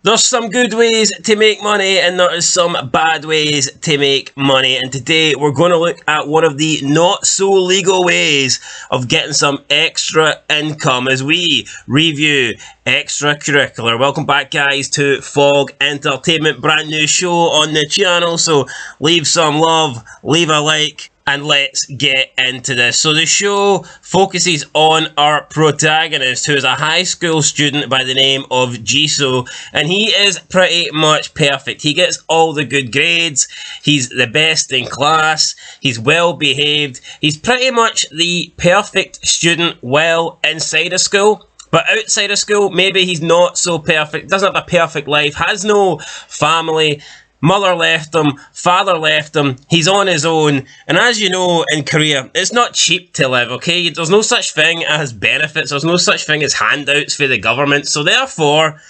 There's some good ways to make money and there's some bad ways to make money, and today we're going to look at one of the not so legal ways of getting some extra income as we review Extracurricular. Welcome back, guys, to Fog Entertainment, brand new show on the channel, so leave some love, leave a like, and let's get into this. So the show focuses on our protagonist, who is a high school student by the name of Jisoo, and he is pretty much perfect. He gets all the good grades, he's the best in class, he's well behaved, he's pretty much the perfect student well inside of school. But outside of school, maybe he's not so perfect, doesn't have a perfect life, has no family. Mother left him, father left him, he's on his own, and as you know, in Korea, it's not cheap to live, okay? There's no such thing as benefits, there's no such thing as handouts for the government, so therefore,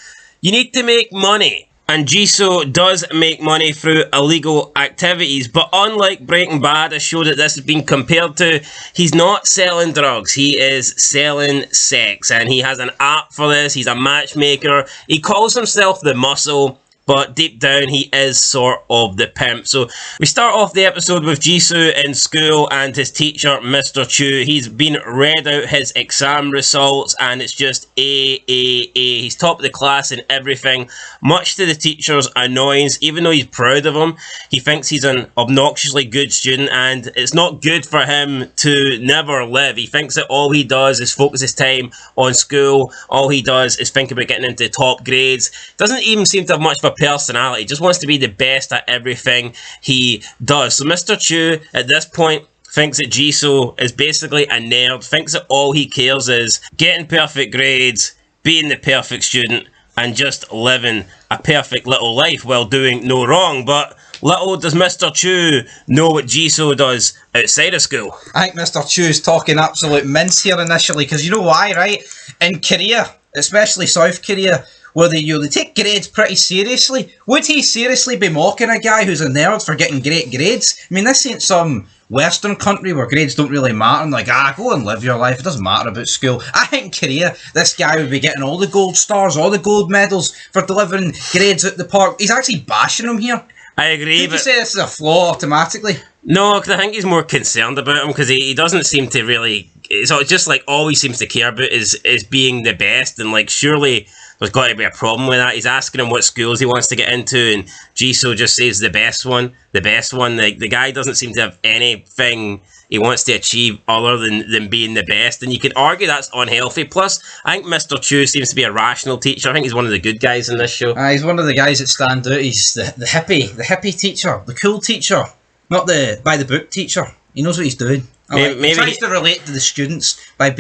you need to make money. And Jisoo does make money through illegal activities, but unlike Breaking Bad, a show that this has been compared to, he's not selling drugs, he is selling sex, and he has an app for this, he's a matchmaker, he calls himself the Muscle, but deep down he is sort of the pimp. So we start off the episode with Jisoo in school and his teacher, Mr. Chu. He's been read out his exam results and it's just A. He's top of the class in everything, much to the teacher's annoyance. Even though he's proud of him, he thinks he's an obnoxiously good student and it's not good for him to never live. He thinks that all he does is focus his time on school. All he does is think about getting into top grades. Doesn't even seem to have much of a personality, just wants to be the best at everything he does. So Mr. Chu at this point thinks that Jisoo is basically a nerd, thinks that all he cares is getting perfect grades, being the perfect student, and just living a perfect little life while doing no wrong. But little does Mr. Chu know what Jisoo does outside of school. I think Mr. Chu's talking absolute mince here initially, because you know why, right? In Korea, especially South Korea, where they take grades pretty seriously. Would he seriously be mocking a guy who's a nerd for getting great grades? I mean, this ain't some Western country where grades don't really matter. And like, go and live your life. It doesn't matter about school. I think in Korea, this guy would be getting all the gold stars, all the gold medals for delivering grades at the park. He's actually bashing him here. I agree. Did you say this is a flaw automatically? No, because I think he's more concerned about him because he doesn't seem to really. It's just like all he seems to care about is being the best, and like surely there's got to be a problem with that. He's asking him what schools he wants to get into, and Jisoo just says the best one. The guy doesn't seem to have anything he wants to achieve other than being the best, and you can argue that's unhealthy. Plus, I think Mr. Chu seems to be a rational teacher. I think he's one of the good guys in this show. He's one of the guys that stand out. He's the hippie teacher, the cool teacher, not the by the book teacher. He knows what he's doing. Maybe he tries to relate to the students by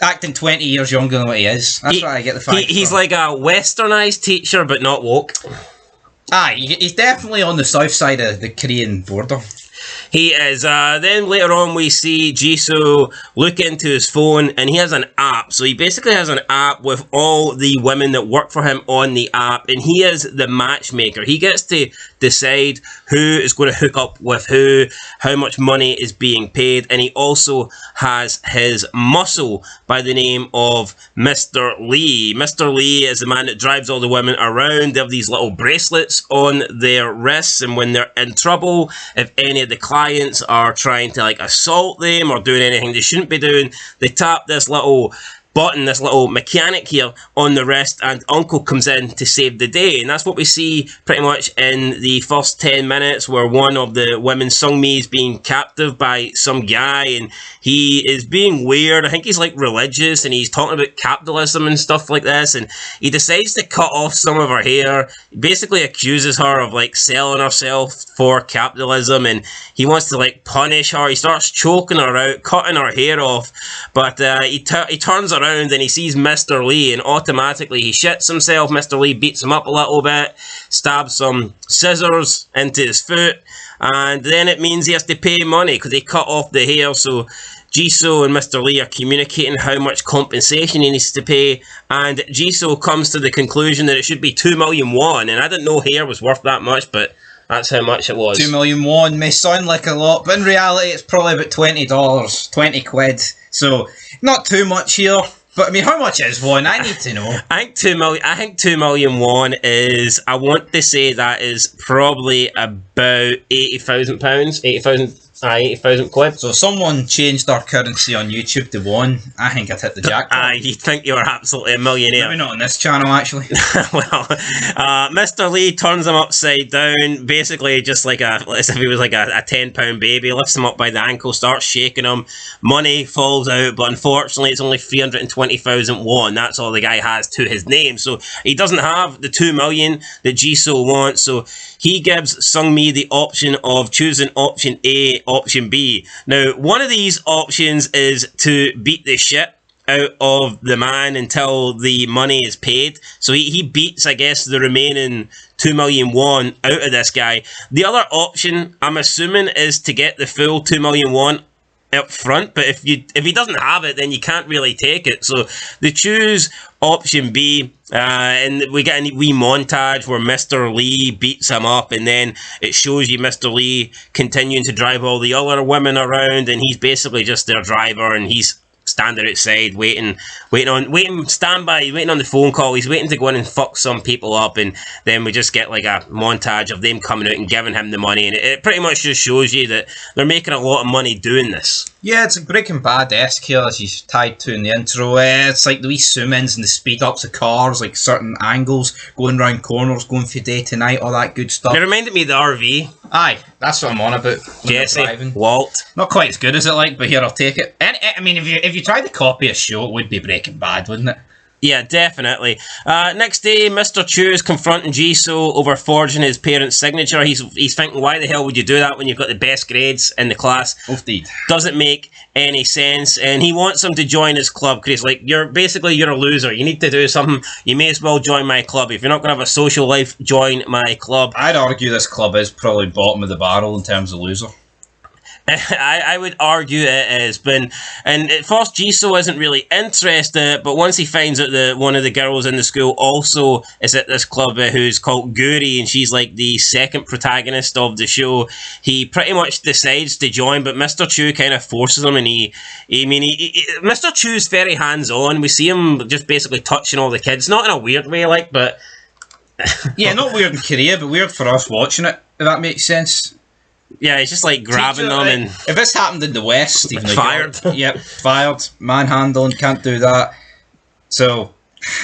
acting 20 years younger than what he is. That's what I get the fact. He's like a westernised teacher, but not woke. He's definitely on the south side of the Korean border. He is. Then later on we see Jisoo look into his phone and he has an app. So he basically has an app with all the women that work for him on the app, and he is the matchmaker. He gets to decide who is going to hook up with who, how much money is being paid, and he also has his muscle by the name of Mr. Lee. Mr. Lee is the man that drives all the women around. They have these little bracelets on their wrists, and when they're in trouble, if any of the clients are trying to like assault them or doing anything they shouldn't be doing, they tap this little button, this little mechanic here on the wrist, and Uncle comes in to save the day. And that's what we see pretty much in the first 10 minutes, where one of the women, Sungmi, is being captive by some guy, and he is being weird. I think he's like religious, and he's talking about capitalism and stuff like this, and he decides to cut off some of her hair. He basically accuses her of like selling herself for capitalism, and he wants to like punish her. He starts choking her out, cutting her hair off, but he turns around and he sees Mr. Lee, and automatically he shits himself. Mr. Lee beats him up a little bit, stabs some scissors into his foot, and then it means he has to pay money because he cut off the hair. So Jisoo and Mr. Lee are communicating how much compensation he needs to pay, and Jisoo comes to the conclusion that it should be 2 million won, and I didn't know hair was worth that much, but that's how much it was. 2 million won may sound like a lot, but in reality it's probably about $20, 20 quid. So, not too much here. But I mean, how much is one? I need to know. I think 2 million. I think 2 million won is. I want to say that is probably about £80,000. 80,000 quid. So if someone changed our currency on YouTube to one, I think I'd hit the jackpot. You'd think you were absolutely a millionaire. Maybe not on this channel, actually. Well, Mr. Lee turns him upside down, basically just like as if he was like a £10 baby, lifts him up by the ankle, starts shaking him, money falls out, but unfortunately it's only 320,000 won. That's all the guy has to his name, so he doesn't have the 2 million that Jisoo wants, so he gives Sungmi the option of choosing option A, option B. Now, one of these options is to beat the shit out of the man until the money is paid. So he beats, I guess, the remaining 2 million won out of this guy. The other option, I'm assuming, is to get the full 2 million won up front, but if he doesn't have it, then you can't really take it. So they choose option B, and we get a wee montage where Mr. Lee beats him up, and then it shows you Mr. Lee continuing to drive all the other women around, and he's basically just their driver, and he's standing outside waiting on the phone call. He's waiting to go in and fuck some people up, and then we just get like a montage of them coming out and giving him the money, and it pretty much just shows you that they're making a lot of money doing this. Yeah, it's a Breaking Bad-esque here, as he's tied to in the intro. It's like the wee zoom-ins and the speed-ups of cars, like certain angles, going round corners, going from day to night, all that good stuff. It reminded me of the RV. Aye, that's what I'm on about. Jesse, Walt. Not quite as good as it, like, but here, I'll take it. And I mean, if you tried to copy a show, it would be Breaking Bad, wouldn't it? Yeah, definitely. Next day, Mr. Chu is confronting Jisoo over forging his parents' signature. He's thinking, why the hell would you do that when you've got the best grades in the class? Indeed. Doesn't make any sense, and he wants him to join his club because he's like, you're a loser. You need to do something. You may as well join my club. If you're not going to have a social life, join my club. I'd argue this club is probably bottom of the barrel in terms of loser. I would argue it is, and at first Jisoo isn't really interested, but once he finds out that one of the girls in the school also is at this club who's called Guri, and she's like the second protagonist of the show, he pretty much decides to join, but Mr. Chu kind of forces him, and Mr. Chu's very hands-on. We see him just basically touching all the kids, not in a weird way, like, but... Yeah, not weird in Korea, but weird for us watching it, if that makes sense. Yeah, he's just like grabbing them and... If this happened in the West... Fired. Yep, fired. Manhandling, can't do that. So,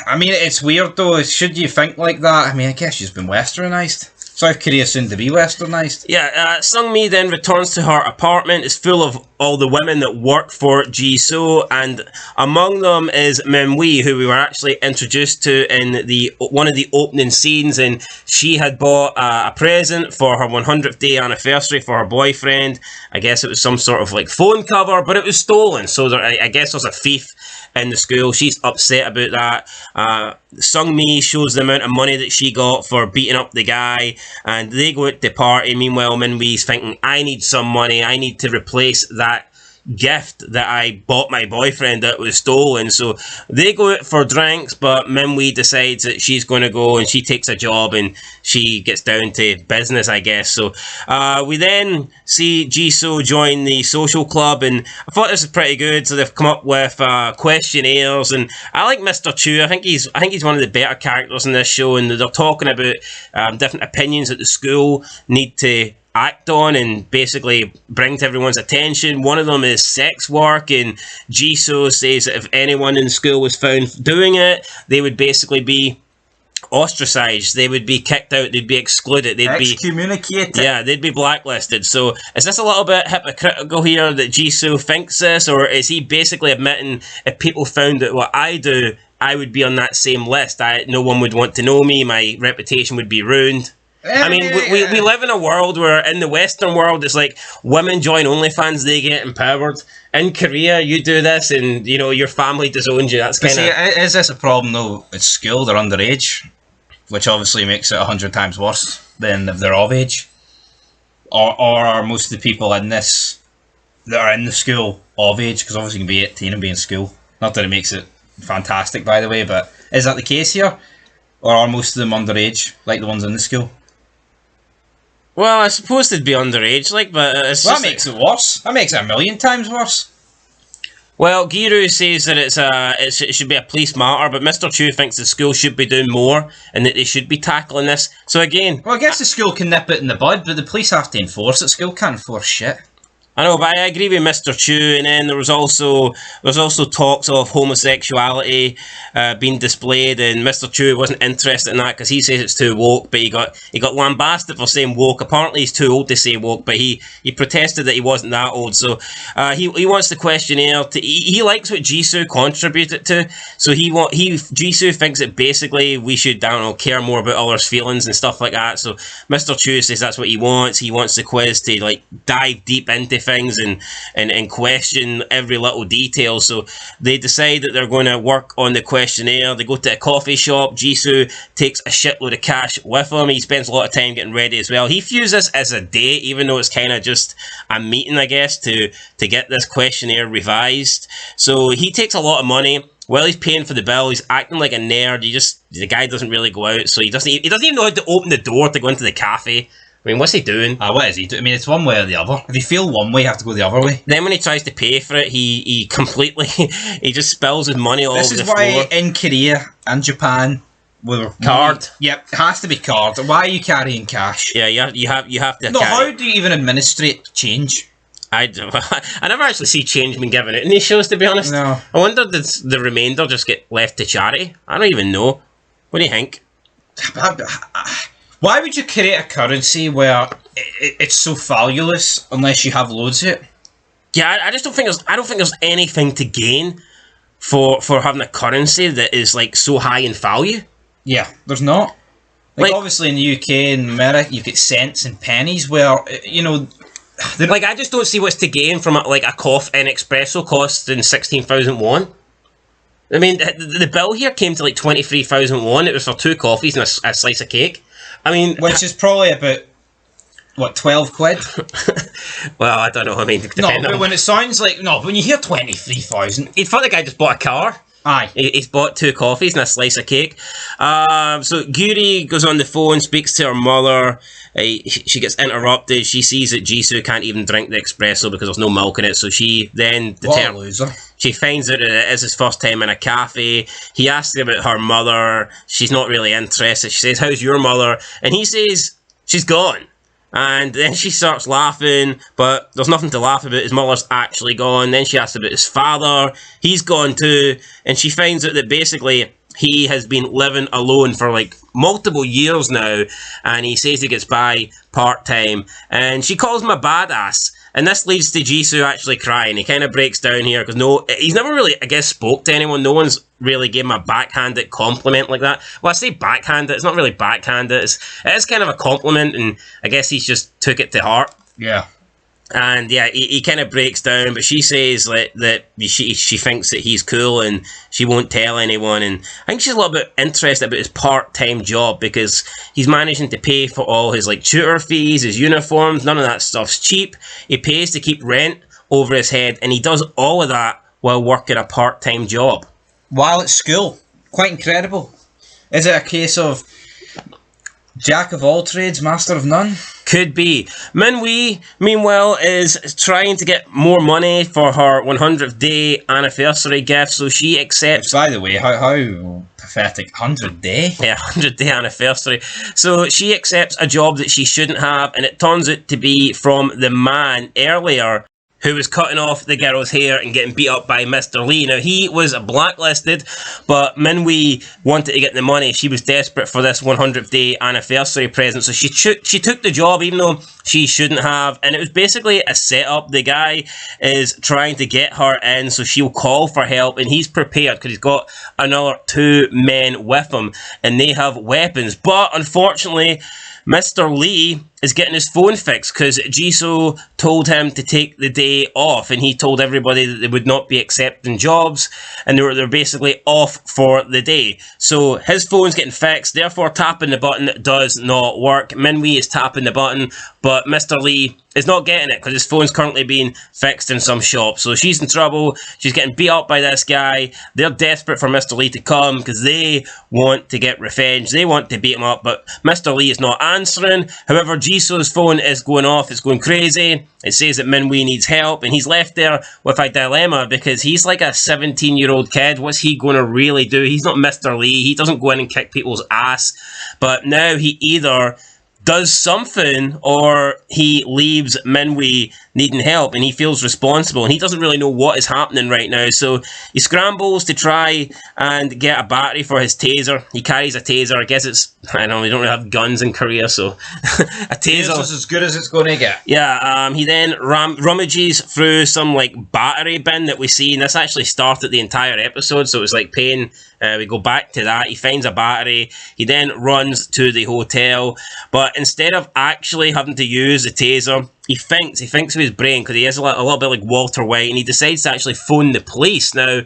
I mean, it's weird though. Should you think like that? I mean, I guess she's been westernised. South Korea soon to be westernised. Yeah, Sungmi then returns to her apartment. It's full of all the women that work for Jisoo, and among them is Minwee, who we were actually introduced to in one of the opening scenes, and she had bought a present for her 100th day anniversary for her boyfriend. I guess it was some sort of like phone cover, but it was stolen, so I guess there's a thief in the school. She's upset about that. Sungmi shows the amount of money that she got for beating up the guy, and they go out to party. Meanwhile, Minwee's thinking, I need some money. I need to replace that gift that I bought my boyfriend that was stolen. So they go out for drinks, but Minwee decides that she's going to go, and she takes a job and she gets down to business, I guess. So we then see Jisoo join the social club, and I thought this was pretty good. So they've come up with questionnaires, and I like Mr. Chu. I think he's one of the better characters in this show, and they're talking about different opinions that the school need to act on and basically bring to everyone's attention. One of them is sex work, and Jisoo says that if anyone in school was found doing it, they would basically be ostracized. They would be kicked out. They'd be excluded. They'd be excommunicated. Yeah, they'd be blacklisted. So is this a little bit hypocritical here that Jisoo thinks this, or is he basically admitting if people found out what I do, I would be on that same list? No one would want to know me. My reputation would be ruined. I mean, we live in a world where, in the Western world, it's like women join OnlyFans, they get empowered. In Korea, you do this, and your family disowns you. That's kind of. Is this a problem though? At school, they're underage, which obviously makes it 100 times worse than if they're of age. Or are most of the people in this that are in the school of age? Because obviously you can be 18 and be in school. Not that it makes it fantastic, by the way, but is that the case here? Or are most of them underage, like the ones in the school? Well, I suppose they'd be underage, but it's that makes it worse. That makes it 1,000,000 times worse. Well, Giru says that it should be a police matter, but Mr. Chu thinks the school should be doing more and that they should be tackling this. So again, well, I guess the school can nip it in the bud, but the police have to enforce it. School can't enforce shit. I know, but I agree with Mr. Chu. And then there was also talks of homosexuality being displayed, and Mr. Chu wasn't interested in that because he says it's too woke. But he got lambasted for saying woke. Apparently, he's too old to say woke, but he protested that he wasn't that old. So he wants the questionnaire. He likes what Jisoo contributed to. So Jisoo thinks that basically we should care more about others' feelings and stuff like that. So Mr. Chu says that's what he wants. He wants the quiz to like dive deep into things and question every little detail. So they decide that they're going to work on the questionnaire. They go to a coffee shop. Jisoo takes a shitload of cash with him. He spends a lot of time getting ready as well. He views this as a date, even though it's kind of just a meeting, I guess, to get this questionnaire revised. So he takes a lot of money. While he's paying for the bill, he's acting like a nerd. The guy doesn't really go out, so he doesn't even know how to open the door to go into the cafe. I mean, what's he doing? What is he doing? I mean, it's one way or the other. If you feel one way, you have to go the other way. Then when he tries to pay for it, he completely he just spills his money all over the floor. This is why in Korea and Japan, card. Yep, it has to be card. Why are you carrying cash? Yeah, you have to. No, how do you even administrate change? I never actually see change being given out in these shows, to be honest. No. I wonder did the remainder just get left to charity? I don't even know. What do you think? Why would you create a currency where it's so valueless unless you have loads of it? Yeah, I just don't think there's anything to gain for having a currency that is like so high in value. Yeah, there's not. Like obviously in the UK and America, you get cents and pennies. Where like I just don't see what's to gain from like a coffee and espresso costing 16,000 won. I mean, the bill here came to like 23,000 won. It was for 2 coffees and a slice of cake. I mean, which is probably about what, 12 quid? Well, I don't know. I mean, but when it sounds like when you hear 23,000, you'd thought the guy just bought a car. Aye, he's bought 2 coffees and a slice of cake. So Guri goes on the phone, speaks to her mother. She gets interrupted. She sees that Jisoo can't even drink the espresso because there's no milk in it. So she then what a loser. She finds out that it is his first time in a cafe. He asks about her mother. She's not really interested. She says, "How's your mother?" And he says, "She's gone." And then she starts laughing, but there's nothing to laugh about. His mother's actually gone. Then she asks about his father. He's gone too. And she finds out that basically he has been living alone for like multiple years now. And he says he gets by part-time. And she calls him a badass. And this leads to Jisoo actually crying. He kind of breaks down here because he's never really, I guess, spoke to anyone. No one's really gave him a backhanded compliment like that. Well, I say backhanded. It's not really backhanded. It is kind of a compliment, and I guess he's just took it to heart. Yeah. And yeah, he kind of breaks down, but she says that she thinks that he's cool and she won't tell anyone. And I think she's a little bit interested about his part-time job because he's managing to pay for all his like tutor fees, his uniforms. None of that stuff's cheap. He pays to keep rent over his head, and he does all of that while working a part-time job. While at school. Quite incredible. Is it a case of jack of all trades, master of none? Could be. Minwee, meanwhile, is trying to get more money for her 100th day anniversary gift, so she accepts... By the way, how pathetic. 100th day? Yeah, 100th day anniversary. So she accepts a job that she shouldn't have, and it turns out to be from the man earlier who was cutting off the girl's hair and getting beat up by Mr. Lee. Now, he was blacklisted, but Minwee wanted to get the money. She was desperate for this 100th day anniversary present, so she took the job even though she shouldn't have, and it was basically a setup. The guy is trying to get her in, so she'll call for help, and he's prepared because he's got another 2 men with him, and they have weapons. But unfortunately, Mr. Lee is getting his phone fixed because Jisoo told him to take the day off, and he told everybody that they would not be accepting jobs, and they're basically off for the day. So his phone's getting fixed, therefore tapping the button does not work. Minwee is tapping the button, but Mr. Lee is not getting it because his phone's currently being fixed in some shop. So she's in trouble. She's getting beat up by this guy. They're desperate for Mr. Lee to come because they want to get revenge. They want to beat him up, but Mr. Lee is not answering. However, Jisoo's phone is going off. It's going crazy. It says that Min-wee needs help, and he's left there with a dilemma because he's like a 17-year-old kid. What's he going to really do? He's not Mr. Lee. He doesn't go in and kick people's ass. But now he either does something or he leaves Min-wee needing help, and he feels responsible, and he doesn't really know what is happening right now. So he scrambles to try and get a battery for his taser. He carries a taser. I guess it's, I don't know, we don't really have guns in Korea, so a taser is as good as it's going to get. Yeah, he then rummages through some like battery bin that we see, and this actually started the entire episode, so it's like paying. We go back to that. He finds a battery. He then runs to the hotel, but instead of actually having to use the taser, he thinks with his brain, because he is a little bit like Walter White, and he decides to actually phone the police. Now,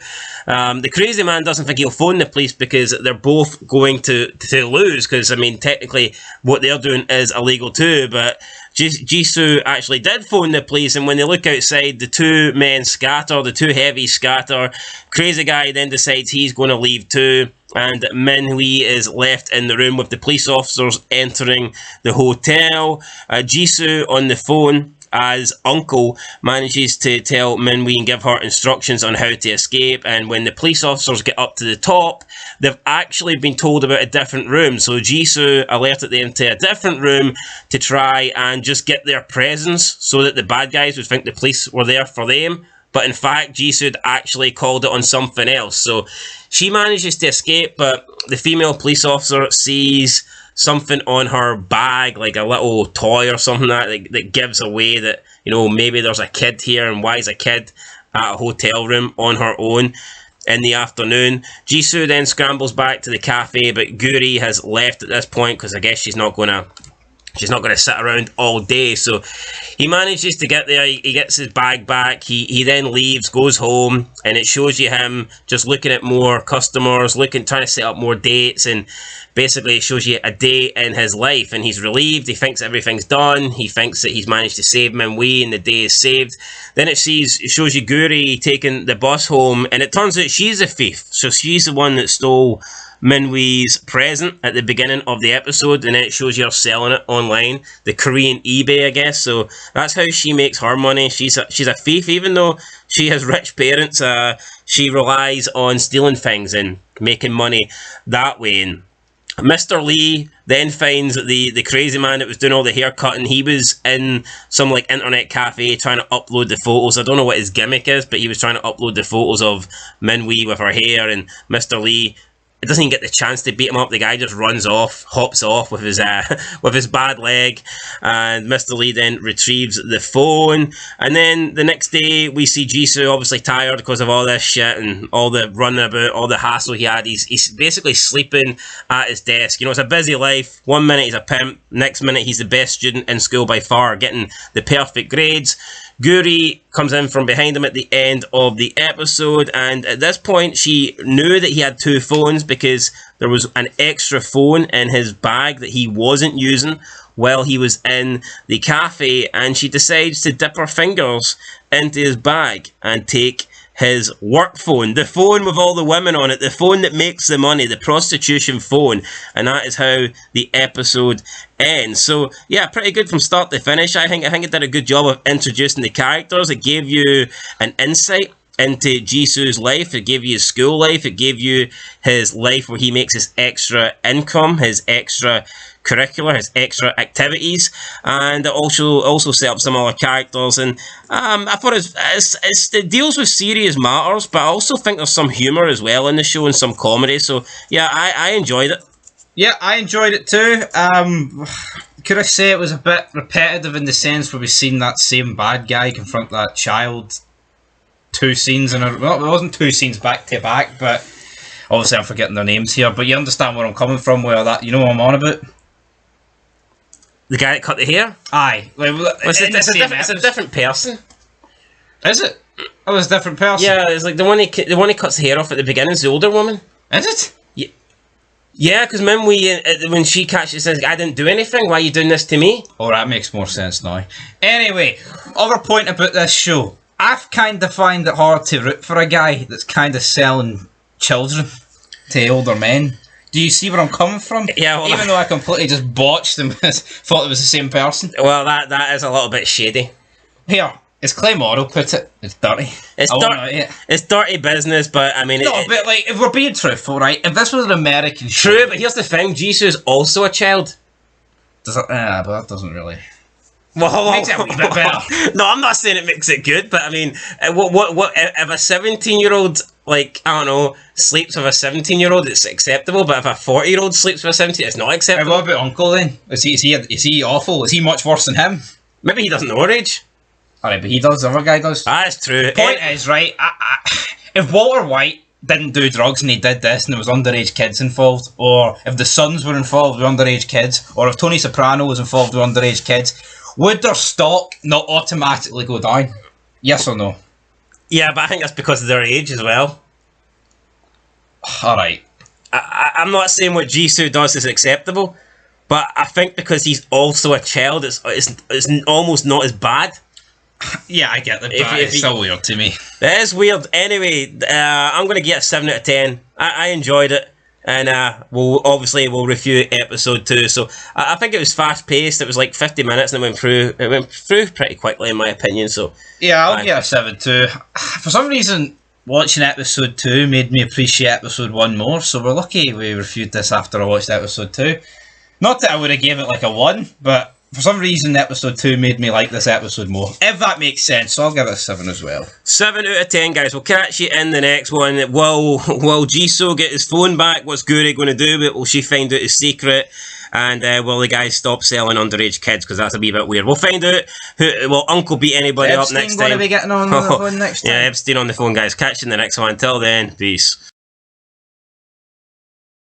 the crazy man doesn't think he'll phone the police because they're both going to lose, because, I mean, technically what they're doing is illegal too, but Jisoo actually did phone the police, and when they look outside, the two men scatter, the two heavies scatter. Crazy guy then decides he's going to leave too, and Min-wee is left in the room with the police officers entering the hotel. Jisoo on the phone as uncle manages to tell Min-wee and give her instructions on how to escape, and when the police officers get up to the top, they've actually been told about a different room, so Jisoo alerted them to a different room to try and just get their presence so that the bad guys would think the police were there for them. But in fact, Jisoo had actually called it on something else. So she manages to escape, but the female police officer sees something on her bag, like a little toy or something that gives away that, you know, maybe there's a kid here, and why is a kid at a hotel room on her own in the afternoon. Jisoo then scrambles back to the cafe, but Guri has left at this point because I guess she's not going to sit around all day. So he manages to get there. He gets his bag back. He then leaves, goes home, and it shows you him just looking at more customers, trying to set up more dates, and basically it shows you a day in his life, and he's relieved. He thinks everything's done. He thinks that he's managed to save Min-wee, and the day is saved. Then it shows you Guri taking the bus home, and it turns out she's a thief. So she's the one that stole Min-wee's present at the beginning of the episode, and then it shows you her selling it online, the Korean eBay, I guess. So that's how she makes her money. She's a thief, even though she has rich parents. She relies on stealing things and making money that way. And Mr. Lee then finds the crazy man that was doing all the haircutting. He was in some like internet cafe trying to upload the photos. I don't know what his gimmick is, but he was trying to upload the photos of Min-wee with her hair, and Mr. Lee, it doesn't even get the chance to beat him up. The guy just runs off, hops off with his bad leg, and Mr. Lee then retrieves the phone. And then the next day, we see Jisoo obviously tired because of all this shit and all the running about, all the hassle he had. He's basically sleeping at his desk. You know, it's a busy life. 1 minute he's a pimp, next minute he's the best student in school by far, getting the perfect grades. Guri comes in from behind him at the end of the episode, and at this point she knew that he had two phones because there was an extra phone in his bag that he wasn't using while he was in the cafe, and she decides to dip her fingers into his bag and take his work phone, the phone with all the women on it, the phone that makes the money, the prostitution phone, and that is how the episode ends. So yeah, pretty good from start to finish. I think it did a good job of introducing the characters. It gave you an insight into Jisoo's life. It gave you his school life. It gave you his life where he makes his extra income, his extra curricular, his extra activities, and it also set up some other characters. And I thought it deals with serious matters, but I also think there's some humour as well in the show and some comedy. So yeah, I enjoyed it. Yeah, I enjoyed it too. Could I say it was a bit repetitive in the sense where we've seen that same bad guy confront that child 2 scenes in a... Well, it wasn't 2 scenes back to back, but obviously I'm forgetting their names here, but you understand where I'm coming from, where that, you know what I'm on about? The guy that cut the hair? Aye. Like, it's a different person. Is it? Oh, it's a different person? Yeah, it's like the one he cuts the hair off at the beginning is the older woman. Is it? Yeah. Yeah, because remember when she catches says, I didn't do anything, why are you doing this to me? Oh, that makes more sense now. Anyway, other point about this show. I've kind of find it hard to root for a guy that's kind of selling children to older men. Do you see where I'm coming from? Yeah, well, even though I completely just botched them, thought it was the same person. Well, that is a little bit shady. Here, as Clay Morrow put it, it's dirty. It's dirty business, but I mean... No, but like, if we're being truthful, right, if this was an American show... True, but here's the thing, Jisoo is also a child. Does it, but that doesn't really... Well, makes it a wee bit better. No, I'm not saying it makes it good, but I mean, what if a 17-year-old, like, I don't know, sleeps with a 17-year-old, it's acceptable, but if a 40-year-old sleeps with a 17, it's not acceptable. What about Uncle then? Is he awful? Is he much worse than him? Maybe he doesn't know her age. Alright, but he does, the other guy does. That's true. Point is, right, if Walter White didn't do drugs and he did this and there was underage kids involved, or if the Sons were involved with underage kids, or if Tony Soprano was involved with underage kids, would their stock not automatically go down? Yes or no? Yeah, but I think that's because of their age as well. Alright. I'm not saying what Jisoo does is acceptable, but I think because he's also a child, it's almost not as bad. Yeah, I get that, but it's still weird to me. It is weird. Anyway, I'm going to get a 7 out of 10. I enjoyed it. And we'll review episode 2. So I think it was fast paced. It was like 50 minutes and it went through pretty quickly in my opinion. So yeah, I'll get a 7 too. For some reason, watching episode 2 made me appreciate episode 1 more. So we're lucky we reviewed this after I watched episode 2. Not that I would have gave it like a 1, but for some reason, episode 2 made me like this episode more. If that makes sense, so I'll give it a 7 as well. 7 out of 10, guys. We'll catch you in the next one. Will Jisoo get his phone back? What's Guri going to do with it? Will she find out his secret? And will the guys stop selling underage kids? Because that's a wee bit weird. We'll find out. Will Uncle beat anybody up next time? Epstein going to be getting on the phone next time? Yeah, Epstein on the phone, guys. Catch you in the next one. Until then, peace.